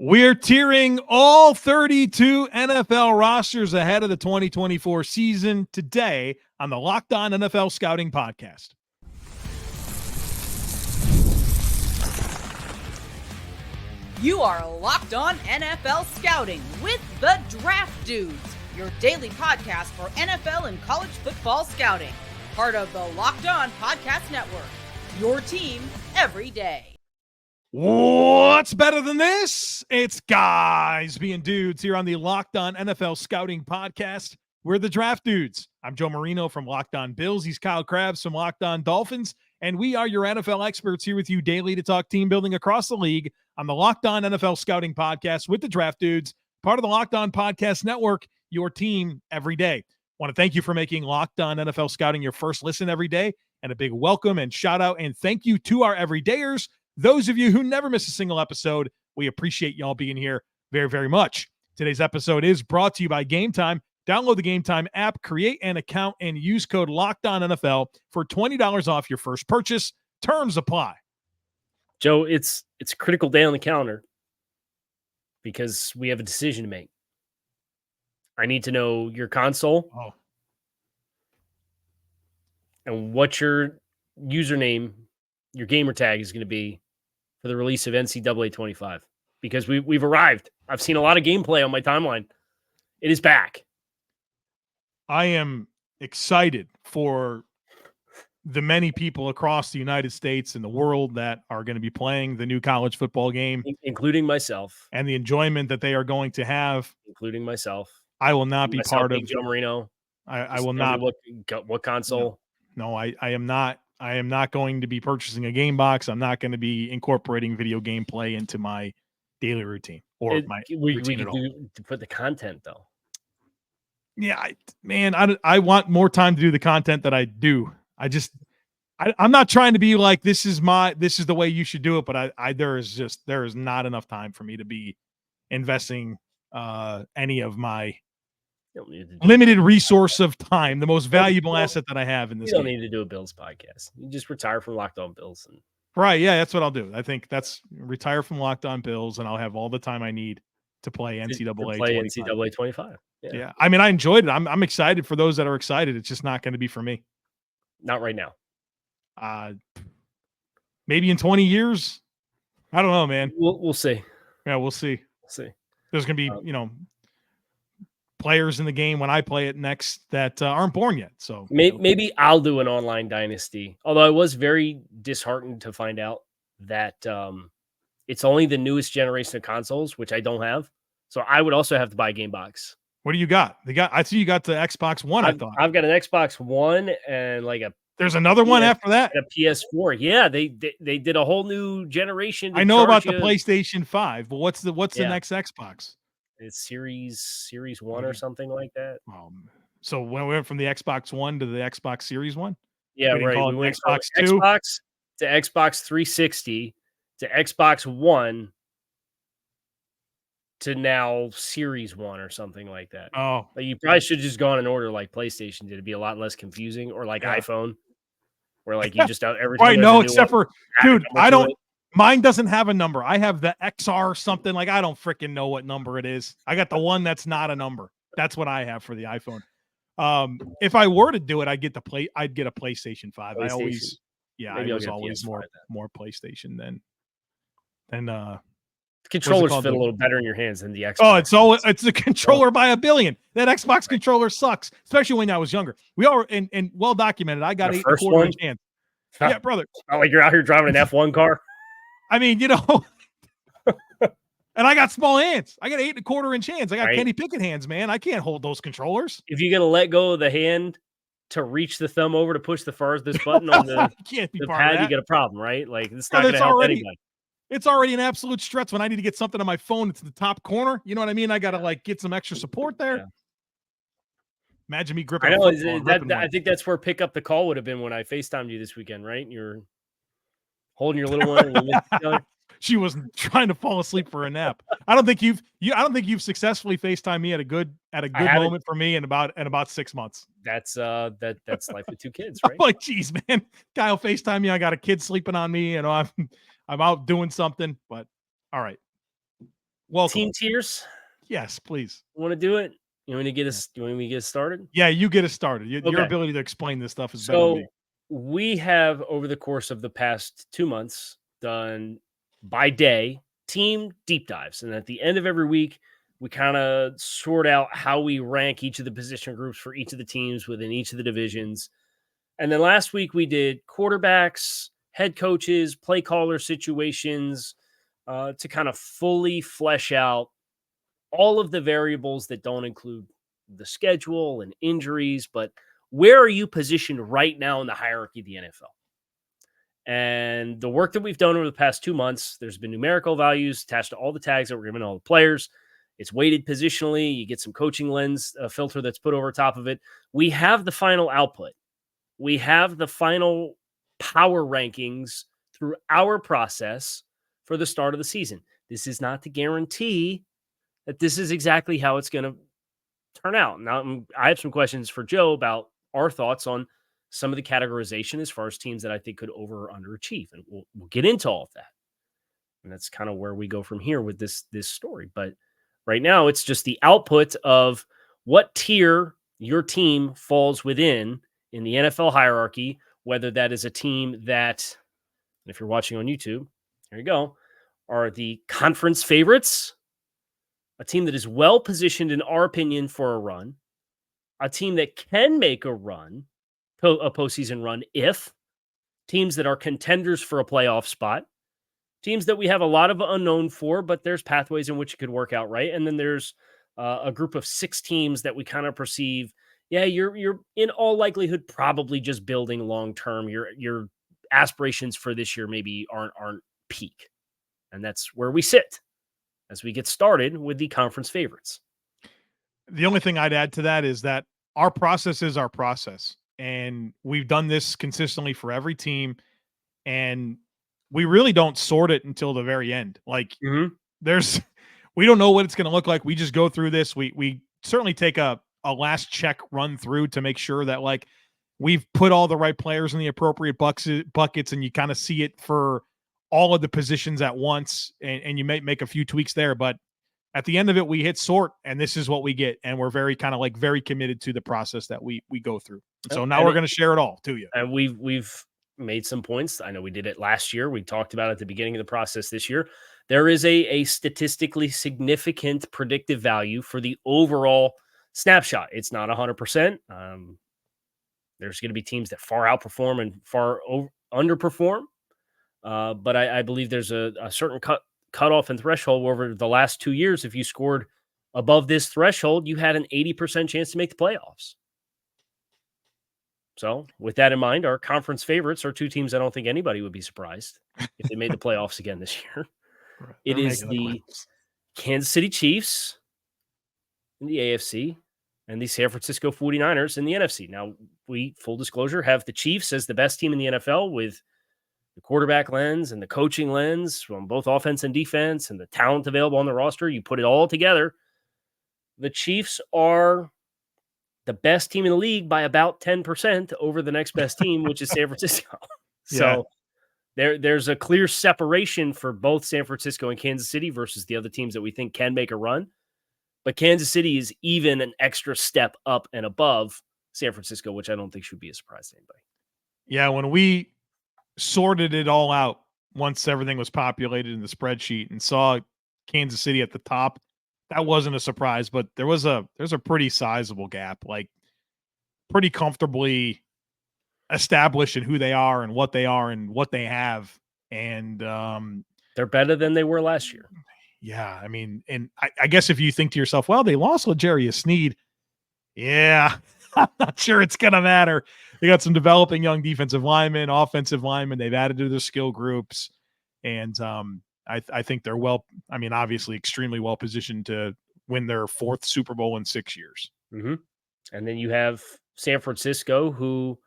We're tiering all 32 NFL rosters ahead of the 2024 season today on the Locked On NFL Scouting Podcast. You are Locked On NFL Scouting with the Draft Dudes, your daily podcast for NFL and college football scouting. Part of the Locked On Podcast Network, your team every day. What's better than this? It's guys being dudes here on the Locked On NFL Scouting Podcast. We're the Draft Dudes. I'm Joe Marino from Locked On Bills. He's Kyle Crabbs from Locked On Dolphins. And we are your NFL experts here with you daily to talk team building across the league on the Locked On NFL Scouting Podcast with the Draft Dudes, part of the Locked On Podcast Network, your team every day. Want to thank you for making Locked On NFL Scouting your first listen every day, and a big welcome and shout out and thank you to our everydayers. Those of you who never miss a single episode, we appreciate y'all being here very, very much. Today's episode is brought to you by Game Time. Download the Game Time app, create an account, and use code LOCKEDONNFL for $20 off your first purchase. Terms apply. Joe, it's a critical day on the calendar because we have a decision to make. I need to know your console and what your username, your gamer tag is going to be for the release of NCAA 25 because we've arrived. I've seen a lot of gameplay on my timeline. It is back. I am excited for the many people across the United States and the world that are going to be playing the new college football game, including myself, and the enjoyment that they are going to have, including myself. I will not be part of Joe Marino. I will not. What console? No, I am not. I am not going to be purchasing a game box. I'm not going to be incorporating video game play into my daily routine or my routine at all. To put the content though. Yeah, I want more time to do the content that I do. I'm not trying to be like, this is the way you should do it. But there is not enough time for me to be investing any of my limited resource of time, the most valuable asset that I have in this. You don't need to do a Bills podcast. You just retire from Locked On Bills. Right. Yeah, that's what I'll do. I think that's retire from Locked On Bills, and I'll have all the time I need to play NCAA 25. Yeah. I mean, I enjoyed it. I'm excited for those that are excited. It's just not going to be for me. Not right now. Maybe in 20 years. I don't know, man. We'll see. Yeah, we'll see. See. There's going to be, players in the game when I play it next that aren't born yet. So maybe I'll do an online dynasty. Although I was very disheartened to find out that it's only the newest generation of consoles, which I don't have. So I would also have to buy a game box. What do you got? I see you got the Xbox One. I thought I've got an Xbox One and there's another one after that. A PS4. Yeah, they did a whole new generation. I know about the PlayStation 5, but what's the next Xbox? It's Series 1 or something like that. So when we went from the Xbox One to the Xbox Series 1? Yeah, right. We went Xbox from 2 Xbox to Xbox 360 to Xbox One to now Series 1 or something like that. Oh. You probably should have just gone in order like PlayStation did. It'd be a lot less confusing, or like iPhone, where you just every time. Right, no, except for, dude, mine doesn't have a number. I have the XR something. I don't freaking know what number it is. I got the one that's not a number. That's what I have for the iPhone. If I were to do it, I'd get a PlayStation 5. I was always more PlayStation than controllers fit a little better in your hands than the Xbox. Oh, it's the controller by a billion. That Xbox controller sucks, especially when I was younger. We are and well documented. I got 8.25 inch hands. Yeah, brother. Not like you're out here driving an F1 car. I mean, and I got small hands. I got 8.25 inch hands. I got Kenny Pickett hands, man. I can't hold those controllers. If you're gonna let go of the hand to reach the thumb over to push the farthest button on the pad, you get a problem, right? It's not gonna help anybody. It's already an absolute stretch when I need to get something on my phone. It's the top corner. You know what I mean? I got to get some extra support there. Yeah. Imagine me gripping. I know. I think that's where pick up the call would have been when I FaceTimed you this weekend, right? You're holding your little one. And she was trying to fall asleep for a nap. I don't think you've successfully FaceTimed me at a good moment for me in about 6 months. That's life with two kids, right? I'm like, geez, man, Kyle FaceTime me. I got a kid sleeping on me. I'm out doing something, but all right. welcome. Team tiers. Yes, please. Want to do it? You want me to get us? You want me to get started? Yeah, you get us started. Your Okay. ability to explain this stuff is better than So me. we have, over the course of the past 2 months, done by day team deep dives, and at the end of every week, we kind of sort out how we rank each of the position groups for each of the teams within each of the divisions. And then last week we did quarterbacks, head coaches, play caller situations, to kind of fully flesh out all of the variables that don't include the schedule and injuries, but where are you positioned right now in the hierarchy of the NFL? And the work that we've done over the past 2 months, there's been numerical values attached to all the tags that we're giving all the players. It's weighted positionally. You get some coaching lens filter that's put over top of it. We have the final output. We have the final power rankings through our process for the start of the season. This is not to guarantee that this is exactly how it's going to turn out. Now, I have some questions for Joe about our thoughts on some of the categorization as far as teams that I think could over or underachieve. And we'll get into all of that. And that's kind of where we go from here with this story. But right now, it's just the output of what tier your team falls within in the NFL hierarchy, whether that is a team that, and if you're watching on YouTube, here you go, are the conference favorites, a team that is well positioned, in our opinion, for a run, a team that can make a run, a postseason run, if teams that are contenders for a playoff spot, teams that we have a lot of unknown for, but there's pathways in which it could work out, right? And then there's a group of 6 teams that we kind of perceive, yeah, you're in all likelihood probably just building long term. Your aspirations for this year maybe aren't peak, and that's where we sit as we get started with the conference favorites. The only thing I'd add to that is that our process is our process, and we've done this consistently for every team, and we really don't sort it until the very end. Like we don't know what it's going to look like. We just go through this. We certainly take a last check run through to make sure that like we've put all the right players in the appropriate buckets, and you kind of see it for all of the positions at once, and you may make a few tweaks there, but at the end of it, we hit sort, and this is what we get. And we're very kind of like very committed to the process that we go through. So now we're going to share it all to you. And we've made some points. I know we did it last year. We talked about it at the beginning of the process this year. There is a statistically significant predictive value for the overall snapshot. It's not 100%. There's going to be teams that far outperform and far underperform. But I believe there's a certain cutoff and threshold where over the last 2 years, if you scored above this threshold, you had an 80% chance to make the playoffs. So with that in mind, our conference favorites are 2 teams I don't think anybody would be surprised if they made the playoffs again this year. It is the Kansas City Chiefs in the AFC and the San Francisco 49ers in the NFC. Now, we, full disclosure, have the Chiefs as the best team in the NFL with the quarterback lens and the coaching lens from both offense and defense and the talent available on the roster. You put it all together. The Chiefs are the best team in the league by about 10% over the next best team, which is San Francisco. So there's a clear separation for both San Francisco and Kansas City versus the other teams that we think can make a run. But Kansas City is even an extra step up and above San Francisco, which I don't think should be a surprise to anybody. Yeah, when we sorted it all out once everything was populated in the spreadsheet and saw Kansas City at the top, that wasn't a surprise, but there's a pretty sizable gap, like pretty comfortably established in who they are and what they have. And they're better than they were last year. Yeah. I mean, and I guess if you think to yourself, well, they lost L'Jarius Sneed. Yeah, I'm not sure it's going to matter. They got some developing young defensive linemen, offensive linemen. They've added to their skill groups. And I think they're obviously extremely well positioned to win their 4th Super Bowl in 6 years. Mm-hmm. And then you have San Francisco, who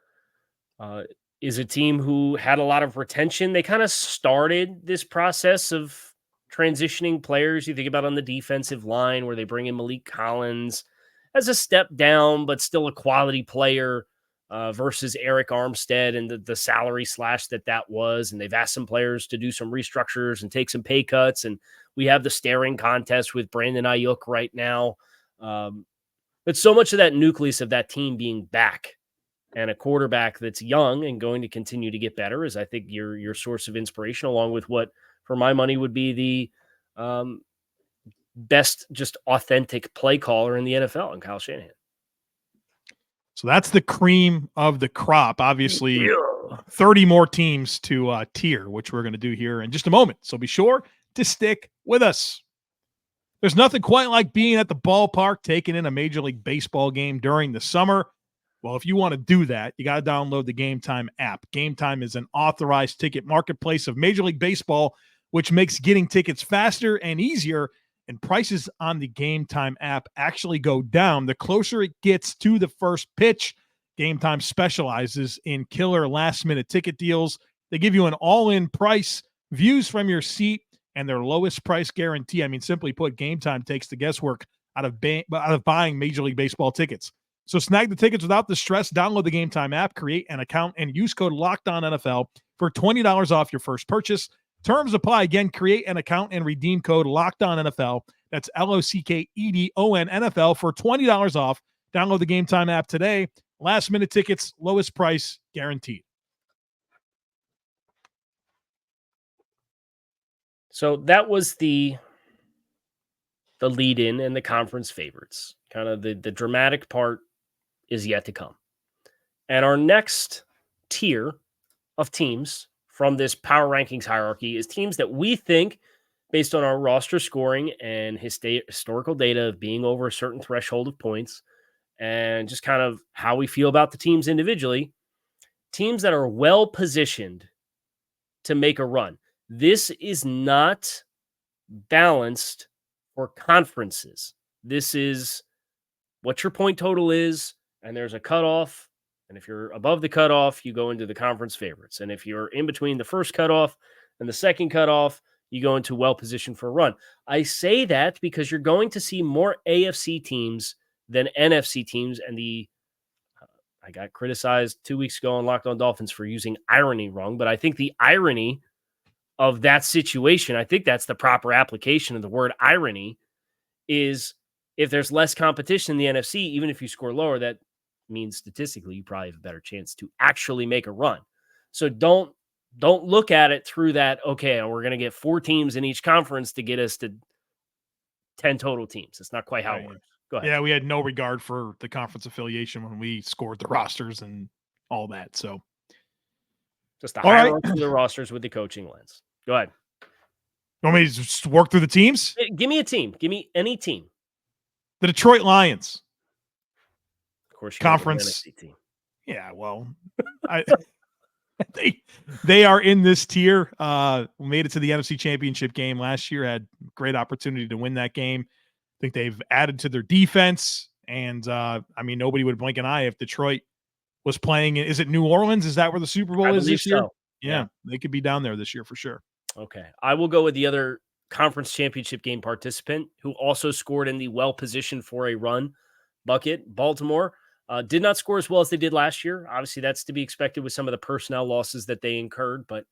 is a team who had a lot of retention. They kind of started this process of transitioning players. You think about on the defensive line where they bring in Malik Collins as a step down, but still a quality player versus Eric Armstead and the salary slash that was. And they've asked some players to do some restructures and take some pay cuts. And We have the staring contest with Brandon Ayuk right now. But so much of that nucleus of that team being back and a quarterback that's young and going to continue to get better is, I think, your source of inspiration, along with what, for my money, would be the best just authentic play caller in the NFL, and Kyle Shanahan. So that's the cream of the crop. Obviously, 30 more teams to tier, which we're going to do here in just a moment. So be sure to stick with us. There's nothing quite like being at the ballpark, taking in a Major League Baseball game during the summer. Well, if you want to do that, you got to download the Game Time app. Game Time is an authorized ticket marketplace of Major League Baseball, which makes getting tickets faster and easier, and prices on the Game Time app actually go down the closer it gets to the first pitch. Game Time specializes in killer last-minute ticket deals. They give you an all-in price, views from your seat, and their lowest price guarantee. I mean, simply put, Game Time takes the guesswork out of buying Major League Baseball tickets. So snag the tickets without the stress. Download the Game Time app, create an account, and use code LOCKEDONNFL for $20 off your first purchase. Terms apply. Again, create an account and redeem code LOCKEDONNFL. That's LOCKEDON NFL for $20 off. Download the Game Time app today. Last-minute tickets, lowest price guaranteed. So that was the lead-in and the conference favorites. Kind of the dramatic part is yet to come. And our next tier of teams from this power rankings hierarchy is teams that we think, based on our roster scoring and historical data of being over a certain threshold of points, and just kind of how we feel about the teams individually, teams that are well-positioned to make a run. This is not balanced for conferences. This is what your point total is, and there's a cutoff. And if you're above the cutoff, you go into the conference favorites. And if you're in between the first cutoff and the second cutoff, you go into well-positioned for a run. I say that because you're going to see more AFC teams than NFC teams. And I got criticized 2 weeks ago on Locked On Dolphins for using irony wrong, but I think the irony of that situation, I think that's the proper application of the word irony, is if there's less competition in the NFC, even if you score lower, that means statistically you probably have a better chance to actually make a run. So don't look at it through that, okay, we're going to get 4 teams in each conference to get us to 10 total teams. It's not quite how it works. Go ahead. Yeah, we had no regard for the conference affiliation when we scored the rosters and all that. So just a hierarchy of the rosters with the coaching lens. Go ahead. You want me to just work through the teams? Give me a team. Give me any team. The Detroit Lions. Of course, conference team. Yeah, well, they are in this tier. Made it to the NFC Championship game last year. Had great opportunity to win that game. I think they've added to their defense, and I mean, nobody would blink an eye if Detroit was playing. Is it New Orleans? Is that where the Super Bowl is this year? Yeah, they could be down there this year for sure. Okay, I will go with the other conference championship game participant who also scored in the well-positioned for a run bucket. Baltimore did not score as well as they did last year. Obviously, that's to be expected with some of the personnel losses that they incurred, but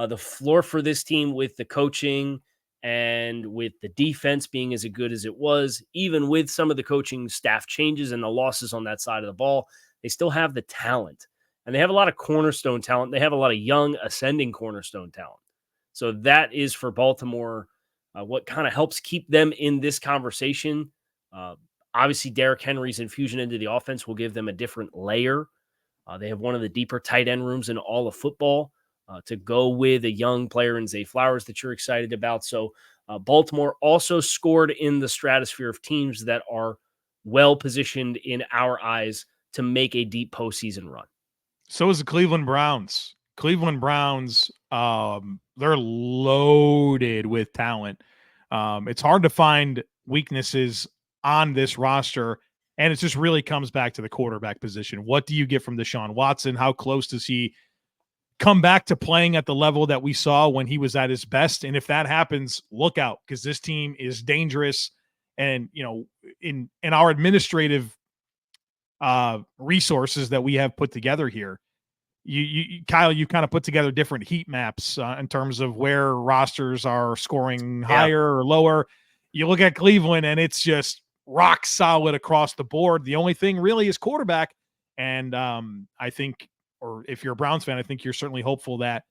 the floor for this team with the coaching and with the defense being as good as it was, even with some of the coaching staff changes and the losses on that side of the ball, they still have the talent. And they have a lot of cornerstone talent. They have a lot of young ascending cornerstone talent. So that is for Baltimore what kind of helps keep them in this conversation. Obviously, Derrick Henry's infusion into the offense will give them a different layer. They have one of the deeper tight end rooms in all of football to go with a young player in Zay Flowers that you're excited about. So Baltimore also scored in the stratosphere of teams that are well-positioned in our eyes to make a deep postseason run. So is the Cleveland Browns. Cleveland Browns, they're loaded with talent. It's hard to find weaknesses on this roster, and it just really comes back to the quarterback position. What do you get from Deshaun Watson? How close does he come back to playing at the level that we saw when he was at his best? And if that happens, look out, because this team is dangerous. And, you know, in our administrative resources that we have put together here, Kyle, you kind of put together different heat maps in terms of where rosters are scoring higher or lower. You look at Cleveland, and it's just rock solid across the board. The only thing really is quarterback. And I think, or if you're a Browns fan, I think you're certainly hopeful that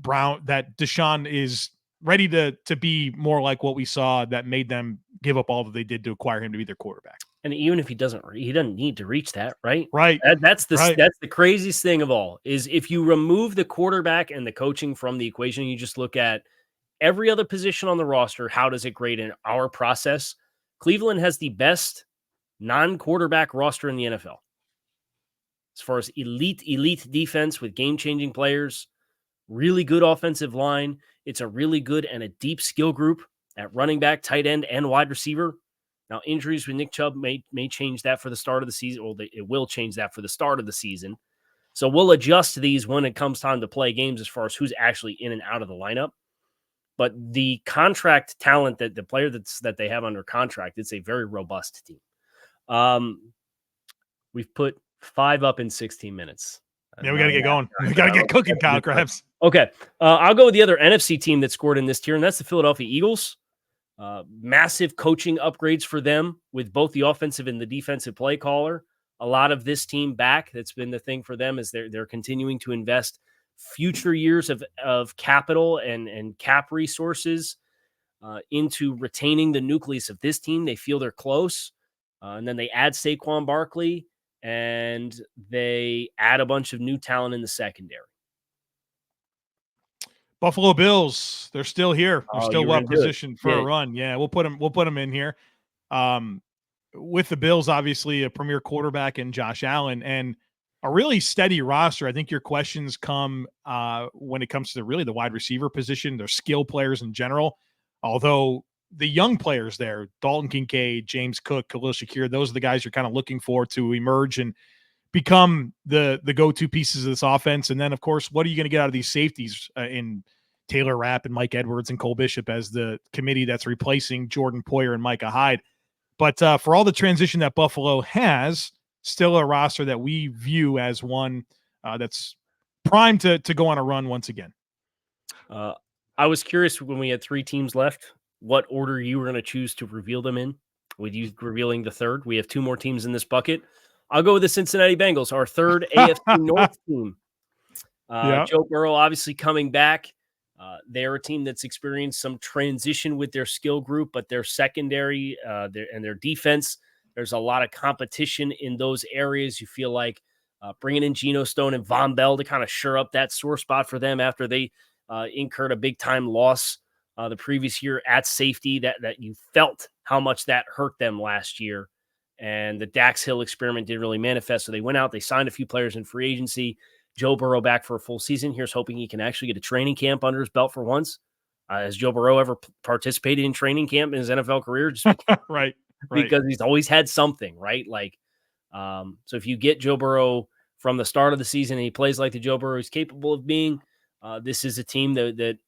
Deshaun is ready to be more like what we saw that made them give up all that they did to acquire him to be their quarterback. And even if he doesn't need to reach that, right? Right. That's the craziest thing of all is if you remove the quarterback and the coaching from the equation, you just look at every other position on the roster. How does it grade in our process? Cleveland has the best non-quarterback roster in the NFL. As far as elite defense with game-changing players, really good offensive line. It's a really good and a deep skill group at running back, tight end, and wide receiver. Now, injuries with Nick Chubb may change that for the start of the season. Well, it will change that for the start of the season. So we'll adjust these when it comes time to play games as far as who's actually in and out of the lineup. But the contract talent that the player that they have under contract, it's a very robust team. We've put 5 up in 16 minutes. Yeah, we got to get going. We got to get cooking, Kyle Crabbs. Okay. I'll go with the other NFC team that scored in this tier, and that's the Philadelphia Eagles. Massive coaching upgrades for them with both the offensive and the defensive play caller. A lot of this team back. That's been the thing for them is they're continuing to invest future years of capital and cap resources into retaining the nucleus of this team. They feel they're close. And then they add Saquon Barkley and they add a bunch of new talent in the secondary. Buffalo Bills, they're still here. They're still well positioned for a run. Yeah, we'll put them in here. With the Bills, obviously a premier quarterback in Josh Allen and a really steady roster. I think your questions come when it comes to the wide receiver position, their skill players in general. Although the young players there, Dalton Kincaid, James Cook, Khalil Shakir, those are the guys you're kind of looking for to emerge and become the go-to pieces of this offense. And then, of course, what are you going to get out of these safeties in Taylor Rapp and Mike Edwards and Cole Bishop as the committee that's replacing Jordan Poyer and Micah Hyde? But for all the transition that Buffalo has, still a roster that we view as one that's primed to go on a run once again. I was curious when we had 3 teams left, what order you were going to choose to reveal them in, with you revealing the third. We have 2 more teams in this bucket. I'll go with the Cincinnati Bengals, our third AFC North team. Joe Burrow obviously coming back. They're a team that's experienced some transition with their skill group, but their secondary and their defense, there's a lot of competition in those areas. You feel like bringing in Geno Stone and Von Bell to kind of shore up that sore spot for them after they incurred a big-time loss the previous year at safety, that you felt how much that hurt them last year. And the Dax Hill experiment didn't really manifest. So they went out, they signed a few players in free agency. Joe Burrow back for a full season. Here's hoping he can actually get a training camp under his belt for once. Has Joe Burrow ever participated in training camp in his NFL career? Just right. Because he's always had something, right? Like, so if you get Joe Burrow from the start of the season and he plays like the Joe Burrow he's capable of being, this is a team that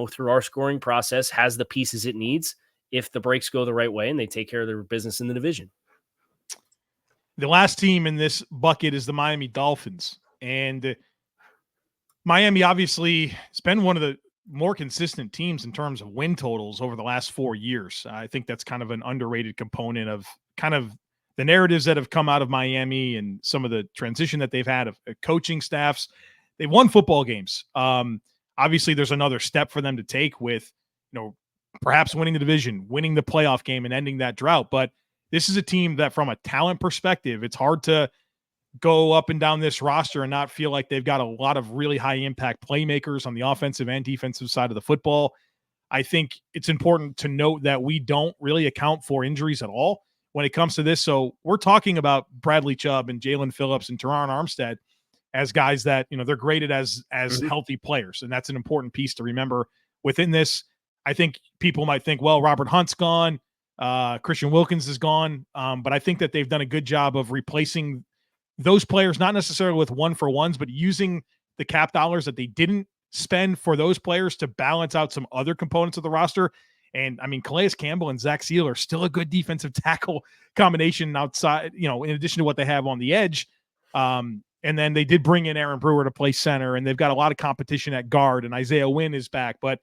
through our scoring process has the pieces it needs if the breaks go the right way and they take care of their business in the division. The last team in this bucket is the Miami Dolphins. And Miami obviously has been one of the more consistent teams in terms of win totals over the last 4 years. I think that's kind of an underrated component of kind of the narratives that have come out of Miami and some of the transition that they've had of coaching staffs. They've won football games. Obviously, there's another step for them to take with, perhaps winning the division, winning the playoff game and ending that drought. But this is a team that from a talent perspective, it's hard to go up and down this roster and not feel like they've got a lot of really high impact playmakers on the offensive and defensive side of the football. I think it's important to note that we don't really account for injuries at all when it comes to this. So we're talking about Bradley Chubb and Jalen Phillips and Teron Armstead as guys that, they're graded as healthy players. And that's an important piece to remember within this. I think people might think, well, Robert Hunt's gone. Christian Wilkins is gone. But I think that they've done a good job of replacing those players, not necessarily with 1-for-1s, but using the cap dollars that they didn't spend for those players to balance out some other components of the roster. And I mean, Calais Campbell and Zach Seal are still a good defensive tackle combination outside, in addition to what they have on the edge. And then they did bring in Aaron Brewer to play center, and they've got a lot of competition at guard, and Isaiah Wynn is back. But,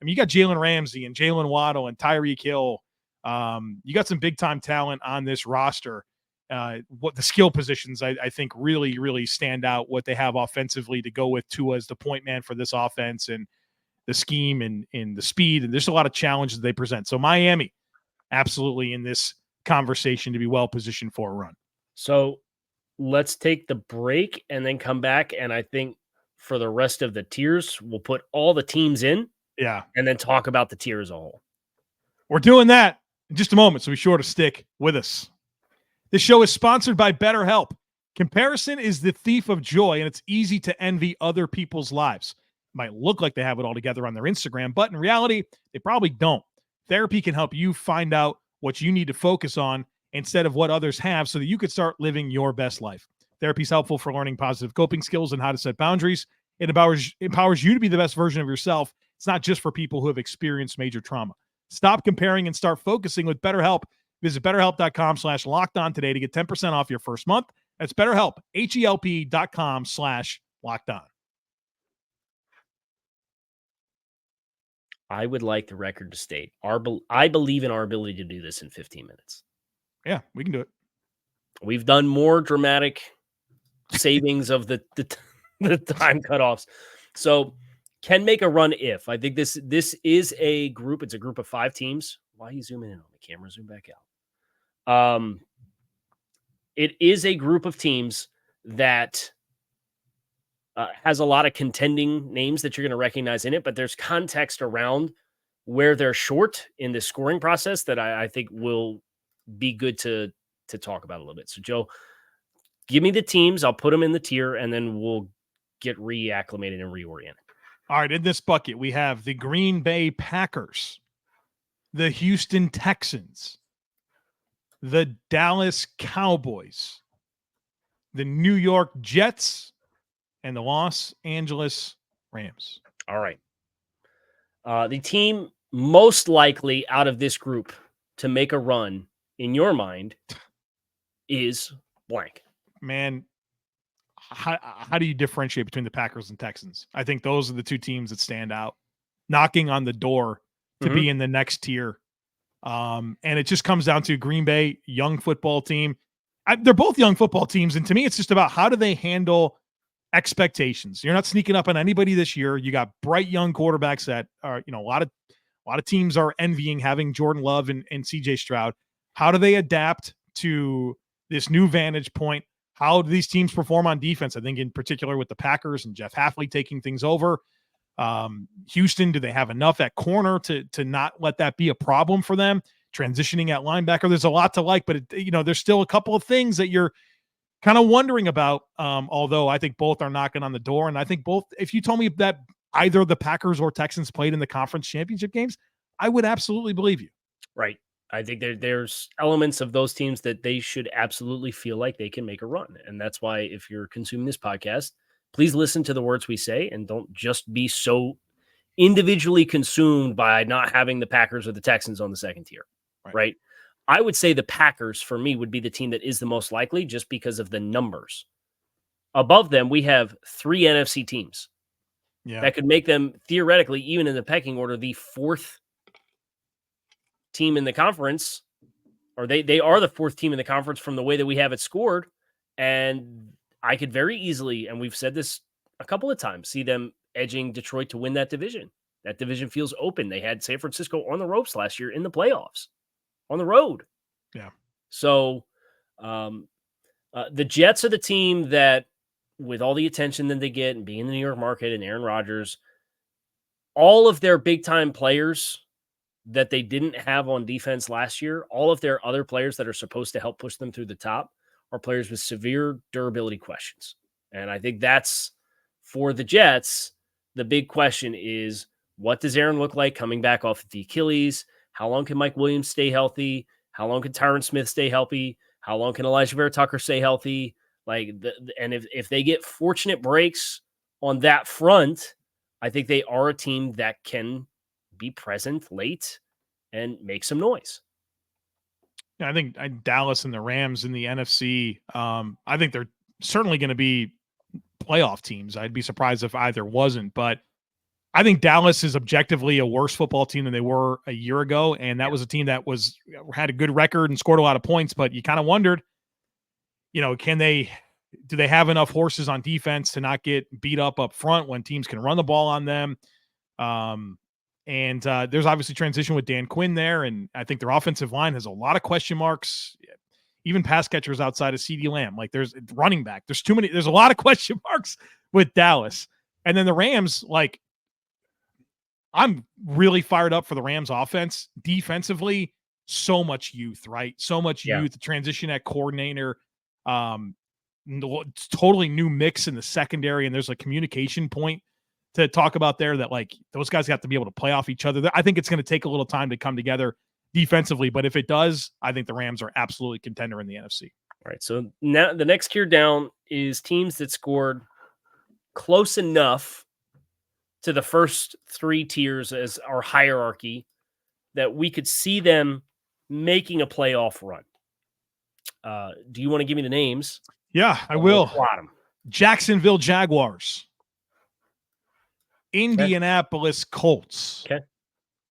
I mean, you got Jalen Ramsey and Jalen Waddle and Tyreek Hill. You got some big-time talent on this roster. What the skill positions, I think, really, really stand out, what they have offensively to go with Tua as the point man for this offense, and the scheme and the speed. And there's a lot of challenges they present. So Miami, absolutely in this conversation to be well-positioned for a run. So let's take the break and then come back. And I think for the rest of the tiers, we'll put all the teams in. Yeah. And then talk about the tier as a whole. We're doing that in just a moment, so be sure to stick with us. This show is sponsored by BetterHelp. Comparison is the thief of joy, and it's easy to envy other people's lives. It might look like they have it all together on their Instagram, but in reality, they probably don't. Therapy can help you find out what you need to focus on instead of what others have, so that you could start living your best life. Therapy is helpful for learning positive coping skills and how to set boundaries. It empowers you to be the best version of yourself. It's not just for people who have experienced major trauma. Stop comparing and start focusing with BetterHelp. Visit BetterHelp.com/LockedOn today to get 10% off your first month. That's BetterHelp, HELP.com/LockedOn. I would like the record to state, I believe in our ability to do this in 15 minutes. Yeah, we can do it. We've done more dramatic savings of the time cutoffs. So can make a run if. I think this is a group. It's a group of 5 teams. Why are you zooming in on the camera? Zoom back out. It is a group of teams that has a lot of contending names that you're going to recognize in it, but there's context around where they're short in the scoring process that I think will be good to talk about a little bit. So, Joe, give me the teams. I'll put them in the tier, and then we'll get reacclimated and reoriented. All right, in this bucket, we have the Green Bay Packers, the Houston Texans, the Dallas Cowboys, the New York Jets, and the Los Angeles Rams. All right. The team most likely out of this group to make a run, in your mind, is blank. Man, how do you differentiate between the Packers and Texans? I think those are the two teams that stand out, knocking on the door to be in the next tier. And it just comes down to Green Bay, young football team. They're both young football teams, and to me, it's just about how do they handle expectations. You're not sneaking up on anybody this year. You got bright young quarterbacks that are, a lot of teams are envying having Jordan Love and CJ Stroud. How do they adapt to this new vantage point? How do these teams perform on defense? I think in particular with the Packers and Jeff Hafley taking things over. Houston, do they have enough at corner to not let that be a problem for them? Transitioning at linebacker, there's a lot to like, but there's still a couple of things that you're kind of wondering about. Although I think both are knocking on the door, and I think both. If you told me that either the Packers or Texans played in the conference championship games, I would absolutely believe you. Right. I think there's elements of those teams that they should absolutely feel like they can make a run. And that's why if you're consuming this podcast, please listen to the words we say and don't just be so individually consumed by not having the Packers or the Texans on the second tier, right? I would say the Packers, for me, would be the team that is the most likely just because of the numbers. Above them, we have 3 NFC teams that could make them theoretically, even in the pecking order, the 4th team in the conference, or they are the 4th team in the conference from the way that we have it scored. And I could very easily, and we've said this a couple of times, see them edging Detroit to win that division. That division feels open. They had San Francisco on the ropes last year in the playoffs on the road. Yeah. So the Jets are the team that, with all the attention that they get and being in the New York market and Aaron Rodgers, all of their big time players that they didn't have on defense last year, all of their other players that are supposed to help push them through the top are players with severe durability questions. And I think that's, for the Jets, the big question is, what does Aaron look like coming back off of the Achilles? How long can Mike Williams stay healthy? How long can Tyron Smith stay healthy? How long can Elijah Vera Tucker stay healthy? And if they get fortunate breaks on that front, I think they are a team that can be present late and make some noise. Yeah, I think Dallas and the Rams in the NFC, I think they're certainly going to be playoff teams. I'd be surprised if either wasn't, but I think Dallas is objectively a worse football team than they were a year ago. And that was a team that had a good record and scored a lot of points, but you kind of wondered, do they have enough horses on defense to not get beat up front when teams can run the ball on them? And there's obviously transition with Dan Quinn there. And I think their offensive line has a lot of question marks, even pass catchers outside of CeeDee Lamb. Like there's running back. There's a lot of question marks with Dallas. And then the Rams, like, I'm really fired up for the Rams offense. Defensively, so much youth, right? So much youth, transition at coordinator, totally new mix in the secondary. And there's a communication point to talk about there that, like, those guys have to be able to play off each other. I think it's going to take a little time to come together defensively, but if it does, I think the Rams are absolutely contender in the NFC. All right. So now the next tier down is teams that scored close enough to the first three tiers as our hierarchy that we could see them making a playoff run. Do you want to give me the names? Yeah, I will. Jacksonville Jaguars, Indianapolis Colts,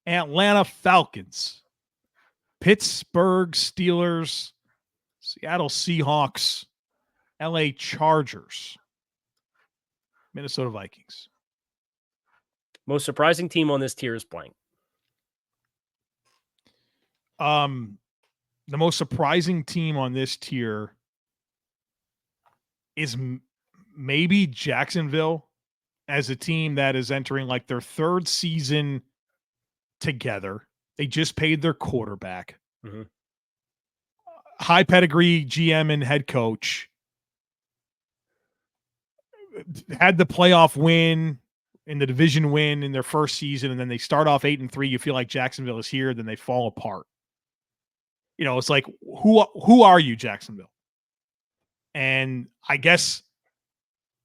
Atlanta Falcons, Pittsburgh Steelers, Seattle Seahawks, LA Chargers, Minnesota Vikings. Most surprising team on this tier is blank. The most surprising team on this tier is maybe Jacksonville, as a team that is entering like their third season together. They just paid their quarterback. Mm-hmm. High pedigree GM and head coach. Had the playoff win in the division win in their first season, and then they start off 8-3. You feel like Jacksonville is here, then they fall apart. It's like, who are you, Jacksonville? And I guess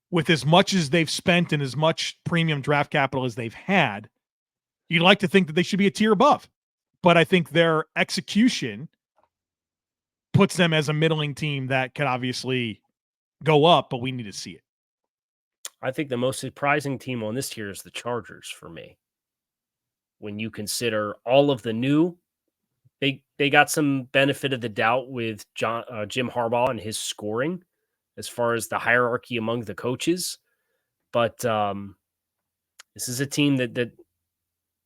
with as much as they've spent and as much premium draft capital as they've had, you'd like to think that they should be a tier above. But I think their execution puts them as a middling team that could obviously go up, but we need to see it. I think the most surprising team on this tier is the Chargers for me. When you consider all of the new, they got some benefit of the doubt with Jim Harbaugh and his scoring as far as the hierarchy among the coaches. But this is a team that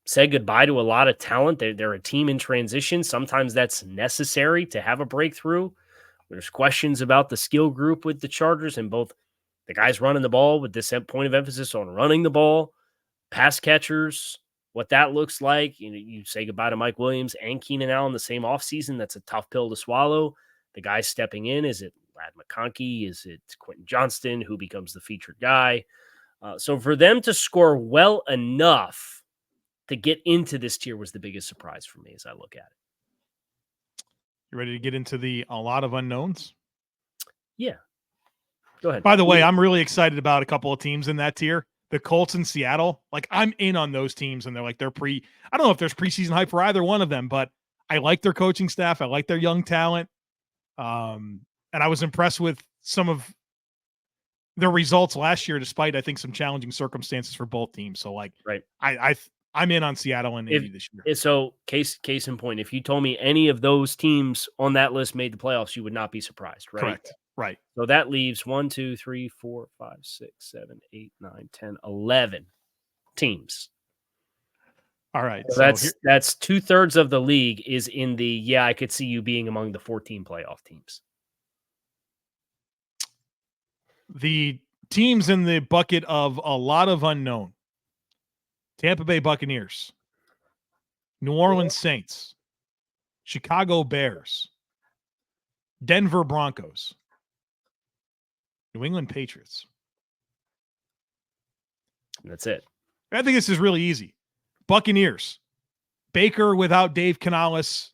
said goodbye to a lot of talent. They're a team in transition. Sometimes that's necessary to have a breakthrough. There's questions about the skill group with the Chargers and both the guys running the ball with this point of emphasis on running the ball, pass catchers, what that looks like. You say goodbye to Mike Williams and Keenan Allen the same offseason. That's a tough pill to swallow. The guys stepping in, is it Lad McConkey? Is it Quentin Johnston, who becomes the featured guy? So for them to score well enough to get into this tier was the biggest surprise for me as I look at it. You ready to get into a lot of unknowns? Yeah. Go ahead. By the way, I'm really excited about a couple of teams in that tier. The Colts and Seattle. Like, I'm in on those teams, and they're like, I don't know if there's preseason hype for either one of them, but I like their coaching staff. I like their young talent. And I was impressed with some of their results last year, despite, I think, some challenging circumstances for both teams. So, like, right. I'm in on Seattle and Indy this year. So, case in point, if you told me any of those teams on that list made the playoffs, you would not be surprised, right? Correct. Right. So that leaves 1, 2, 3, 4, 5, 6, 7, 8, 9, 10, 11 teams. All right. So that's 2/3 of the league is in the, I could see you being among the 14 playoff teams. The teams in the bucket of a lot of unknown: Tampa Bay Buccaneers, New Orleans Saints, Chicago Bears, Denver Broncos, New England Patriots. And that's it. I think this is really easy. Buccaneers, Baker without Dave Canales,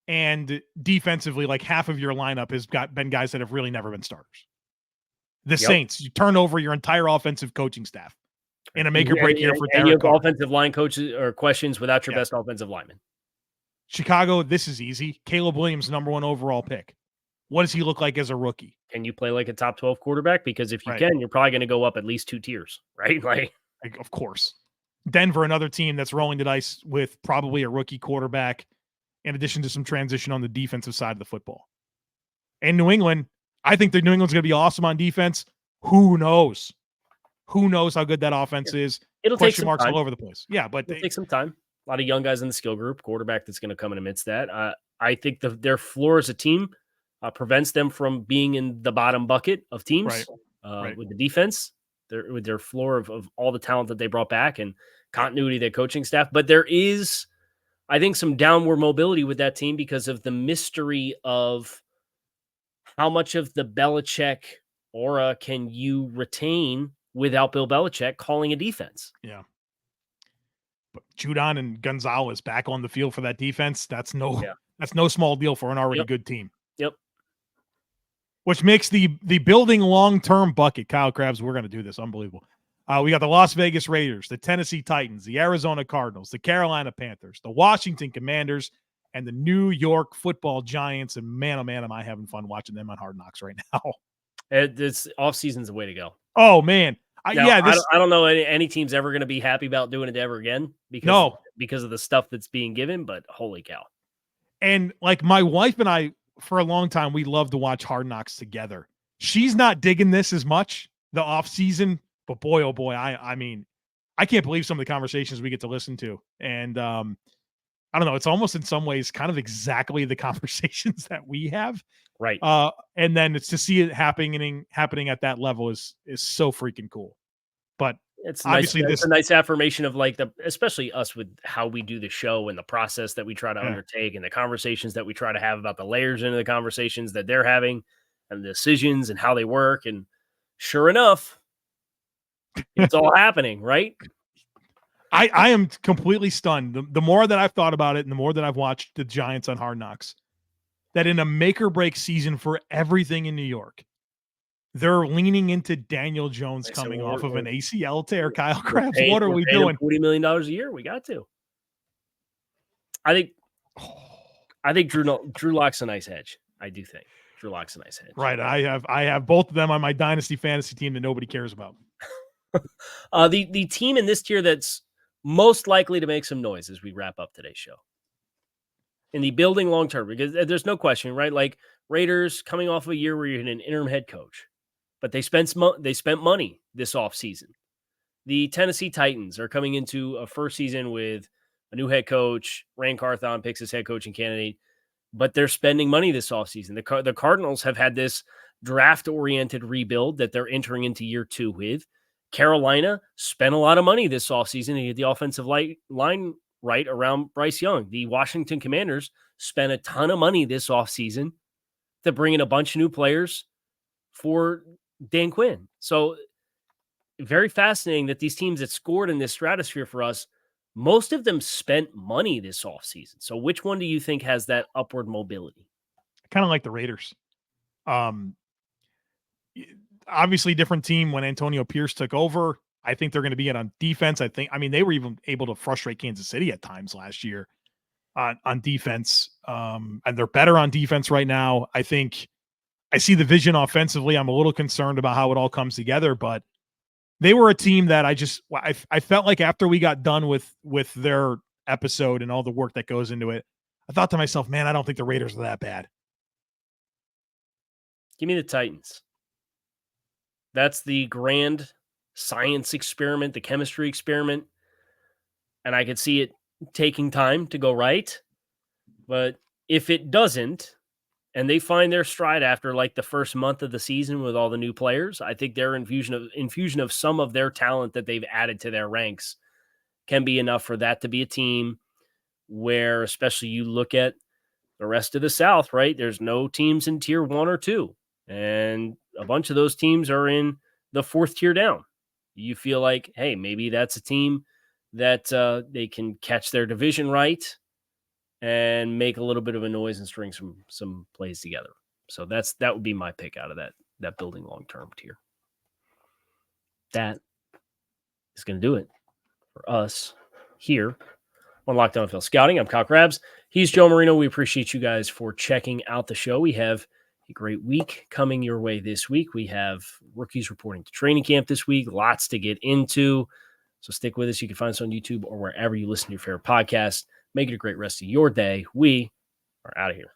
and defensively, like half of your lineup has been guys that have really never been starters. The Saints, you turn over your entire offensive coaching staff in a make or break year for Derek you have Carr. Offensive line coaches or questions without your best offensive lineman. Chicago, this is easy. Caleb Williams, number 1 overall pick. what does he look like as a rookie? Can you play like a top 12 quarterback? Because if you Right. can, you're probably going to go up at least 2 tiers, right? Like, of course. Denver, another team that's rolling the dice with probably a rookie quarterback, in addition to some transition on the defensive side of the football. And New England, I think that New England's going to be awesome on defense. Who knows? Who knows how good that offense is? It'll take Question some marks time. all over the place. Yeah, but It'll take some time. A lot of young guys in the skill group, quarterback that's going to come in amidst that. I think their floor as a team prevents them from being in the bottom bucket of teams with the defense. With their floor of all the talent that they brought back and continuity of their coaching staff. But there is, I think, some downward mobility with that team because of the mystery of how much of the Belichick aura can you retain without Bill Belichick calling a defense. Yeah. But Judon and Gonzalez back on the field for that defense, that's no small deal for an already good team. Yep. Which makes the building long-term bucket. Kyle Crabbs, we're going to do this. Unbelievable. We got the Las Vegas Raiders, the Tennessee Titans, the Arizona Cardinals, the Carolina Panthers, the Washington Commanders, and the New York Football Giants. And man, oh man, am I having fun watching them on Hard Knocks right now. This offseason's the way to go. Oh, man. I don't know any team's ever going to be happy about doing it ever again because of the stuff that's being given, but holy cow. And like my wife and I, for a long time, we love to watch Hard Knocks together. She's not digging this as much, the off season, but boy, oh boy, I mean, I can't believe some of the conversations we get to listen to. And I don't know, it's almost in some ways kind of exactly the conversations that we have. Right. And then it's to see it happening at that level is so freaking cool. But it's obviously it's a nice affirmation of like especially us with how we do the show and the process that we try to undertake and the conversations that we try to have about the layers into the conversations that they're having and the decisions and how they work. And sure enough, it's all happening, right? I am completely stunned. The more that I've thought about it and the more that I've watched the Giants on Hard Knocks, that in a make or break season for everything in New York, they're leaning into Daniel Jones coming off of an ACL tear. Kyle Crabbs, what are we doing? $40 million a year. We got to. I think Drew Lock's a nice hedge. I do think Drew Lock's a nice hedge. Right. I have both of them on my dynasty fantasy team that nobody cares about. The team in this tier that's most likely to make some noise as we wrap up today's show. In the building long term, because there's no question, right? Like Raiders coming off of a year where you're in an interim head coach, but they spent money this offseason. The Tennessee Titans are coming into a first season with a new head coach. Rand Carthon picks his head coaching candidate, but they're spending money this offseason. The Cardinals have had this draft-oriented rebuild that they're entering into year 2 with. Carolina spent a lot of money this offseason to get the offensive line right around Bryce Young. The Washington Commanders spent a ton of money this offseason to bring in a bunch of new players for Dan Quinn. So very fascinating that these teams that scored in this stratosphere for us, most of them spent money this offseason. So which one do you think has that upward mobility? Kind of like the Raiders. Obviously different team when Antonio Pierce took over. I think they're going to be on defense. I mean, they were even able to frustrate Kansas City at times last year on defense. And they're better on defense right now. I think I see the vision offensively. I'm a little concerned about how it all comes together, but they were a team that I felt like after we got done with their episode and all the work that goes into it, I thought to myself, man, I don't think the Raiders are that bad. Give me the Titans. That's the grand science experiment, the chemistry experiment. And I could see it taking time to go right. But if it doesn't, and they find their stride after like the first month of the season with all the new players, I think their infusion of some of their talent that they've added to their ranks can be enough for that to be a team where, especially you look at the rest of the South, right? There's no teams in tier 1 or 2. And a bunch of those teams are in the 4th tier down. You feel like, hey, maybe that's a team that they can catch their division right and make a little bit of a noise and string some plays together. So that would be my pick out of that building long-term tier. That is going to do it for us here on Locked On NFL Scouting. I'm Kyle Crabbs. He's Joe Marino. We appreciate you guys for checking out the show. We have a great week coming your way this week. We have rookies reporting to training camp this week. Lots to get into. So stick with us. You can find us on YouTube or wherever you listen to your favorite podcast. Make it a great rest of your day. We are out of here.